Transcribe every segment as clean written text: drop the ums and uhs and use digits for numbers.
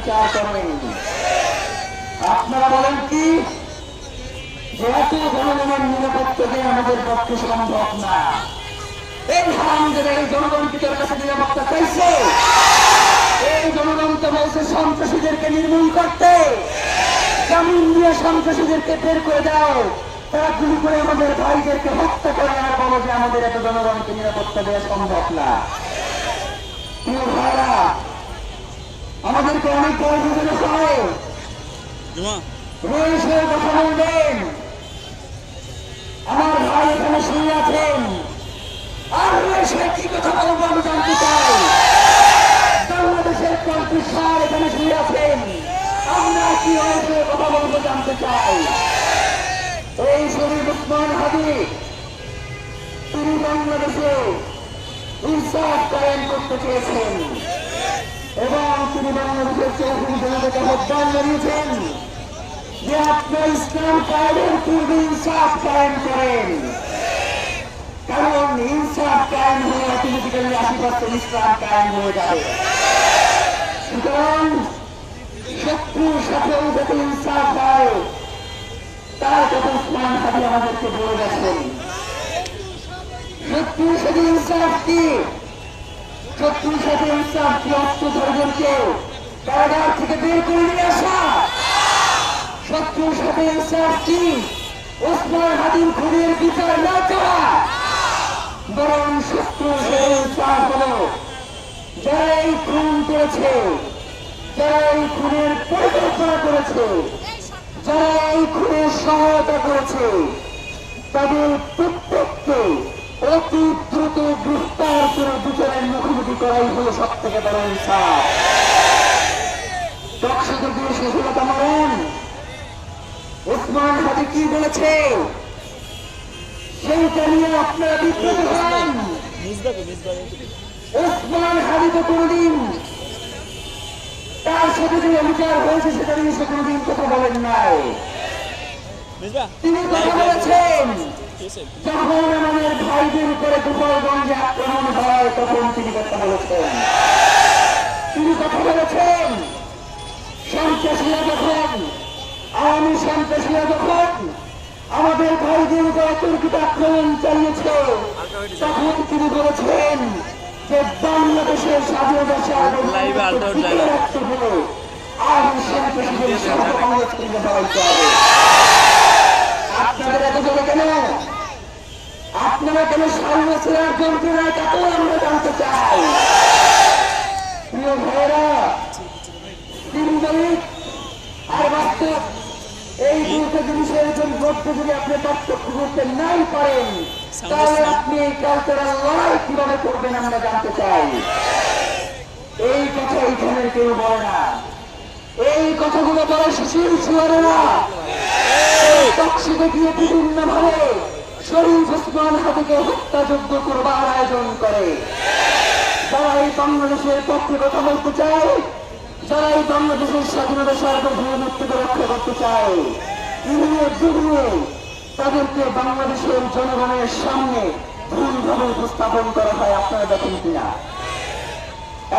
বিচার করেন। আপনারা বলেন কি যে এত জনগণের নিরাপত্তা দিয়ে আমাদের পক্ষে সম্ভব না? এই হারামজাদা এই জনগণ কি তোর কাছে নিরাপত্তা চাইছে? এই জনগণ তো বলছে সন্ত্রাসীদেরকে নির্মূল করতে, জামিন দিয়ে সন্ত্রাসীদেরকে বের করে দাও। তারা গুলি করে আমাদের ভাইদেরকে হত্যা করে, আর বলো যে আমাদের এত জনগণকে নিরাপত্তা দেওয়া সম্ভব না। প্রিয় ভাইরা, আমাদেরকে অনেক বড় বুঝানো হয়, রয়েছে কথা বলবেন। আমার ভাই এখানে শুয়ে আছেন, আর রয়েছে কি কথা বলবো আমি জানতে চাই। বাংলাদেশের মন্ত্রী স্যার এখানে শুয়ে আছেন, আমরা কি হয়েছে কথা বলবো জানতে চাই। এই শরীফ ওসমান হাদি তিনি বাংলাদেশে ইনসাফ কায়েম করতে চেয়েছেন এবং তিনি বাংলাদেশের চৌধুরী জনতাকে আহ্বান জানিয়েছেন যে আপনার ইসলাম কায়েমের পূর্বে ইনসাফ কায়েম করেন, কারণ ইনসাফ কায়েম হয়ে অটোমেটিক্যালি 80% ইসলাম কায়েম হয়ে যাবে। সুতরাং শত্রুর সাথেও যাতে ইনসাফ হয় তার কথা ওসমান হাদি আমাদেরকে বলে গেছেন। শত্রুর সাথে ইনসাফ কি? শত্রুর সাথে ইনসাফ কি? অস্ত্রধারীদেরকে কারাগার থেকে বের করে নিয়ে আসা। শত্রুর সাথে ইনসাফ কি? ওসমান হাদির খুনের বিচার না করা। বরং শত্রুর সাথে ইনসাফ হলো যারা এই খুন করেছে, যারা এই খুনের পরিকল্পনা করেছে, যারা এই খুনের সহায়তা করেছে, তাদের প্রত্যেককে অতি দ্রুত গ্রেফতার করে বিচারের মুখোমুখি করাই হলো সব থেকে বড় ইনসাফ। টকশোতে দিয়ে সফলতা মারেন ওসমান হাদি কি বলেছে সেইটা নিয়ে আপনারা বিব্রত হন। ওসমান হাদি তো কোনদিন তার সাথে যে বিচার হয়েছে সেটা নিয়ে সে কোনদিন কথা বলেন নাই। তিনি কথা বলেছেন যখন আমাদের ভাইদের উপরে গোপালগঞ্জে আক্রমণ হয় তখন তিনি কথা বলেছেন। তিনি কথা বলেছেন সন্ত্রাসীরা যখন, আওয়ামী সন্ত্রাসীরা যখন আমাদের ভাইদের উপর অতর্কিত আক্রমণ চালিয়েছে তখন তিনি বলেছেন যে বাংলাদেশের স্বাধীনতা রাখতে হলে আওয়ামী সন্ত্রাসীদের সর্বসংগঠনকে বাড়াইতে হবে। আপনাদের এত জোরে কেন? আপনারা কেন সর্বসেনার যন্ত্রণায় তাতেও আমরা জানতে চাই। প্রিয় ভাইয়েরা, 3 মিনিট আর বাস্তব এই দুটো জিনিসের মধ্যে যদি আপনি পার্থক্য করতে নাই পারেন তাহলে আপনি এই কালচারাল লড়াই কিভাবে করবেন আমরা জানতে চাই। এই কথা এইখানে কেউ বলে না, এই কথাগুলো বলে সুশীল সুয়ারেরা টকশোতে গিয়ে বিভিন্ন ভাবে শরীফ ওসমান হাদিকে হত্যাযজ্ঞ করবার আয়োজন করে। যারা এই বাংলাদেশের পক্ষে কথা বলতে চায়, যারা এই বাংলাদেশের স্বাধীনতা সার্বভৌমত্বকে রক্ষা করতে চায়, তাদেরকে বাংলাদেশের জনগণের সামনে ভুলভাবে উপস্থাপন করা হয়। আপনারা দেখেন কিনা?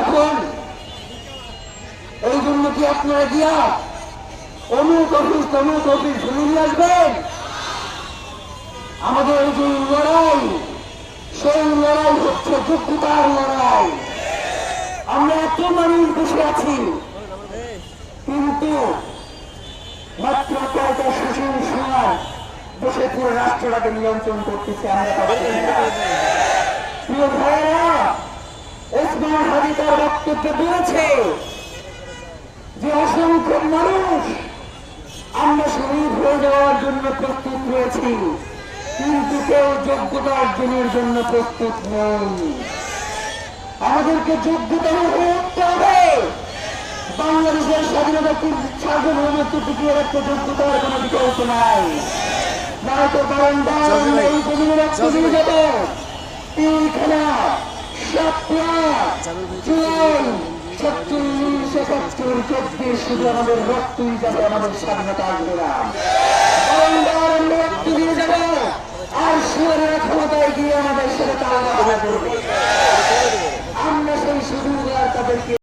এখন এই জন্য কি আপনারা গিয়া অমুক অফিস তমুক অফিস ঘুরে নিয়ে আসবেন? আমাদের এই যে লড়াই, সেই লড়াই হচ্ছে যোগ্যতার লড়াই। আমরা এত মানুষ বসে আছি কিন্তু মাত্র কয়েকটা সুশীল সমাজ বসে পুরো রাষ্ট্রটাকে নিয়ন্ত্রণ করতেছে। আমরা প্রিয় ভাইয়েরা, ওসমান হাদি তার বক্তব্যে বলেছে যে অসংখ্য মানুষ আমরা শহীদ হয়ে যাওয়ার জন্য প্রস্তুত রয়েছি কিন্তু কেউ যোগ্যতা অর্জনের জন্য প্রস্তুত নেই। আমাদেরকে যোগ্যতা হয়ে উঠতে হবে। বাংলাদেশের স্বাধীনতা সার্বভৌমত্ব টিকিয়ে রাখতে যোগ্যতার কোনো বিকল্প নাই। নয়তো বারংবার এই জমির রক্ত দিয়ে যাবে। পিলখানা, সাতলা, চুয়াই, 47, 71, 24 শুধু আমাদের রক্তই যাবে, আমাদের স্বাধীনতা আসবে না। বারংবার আমরা রক্ত দিয়ে যাবো আর সুরের ক্ষমতায় গিয়ে আমাদের সাথে তারা করবে। আমরা সেই সুযোগ আর তাদেরকে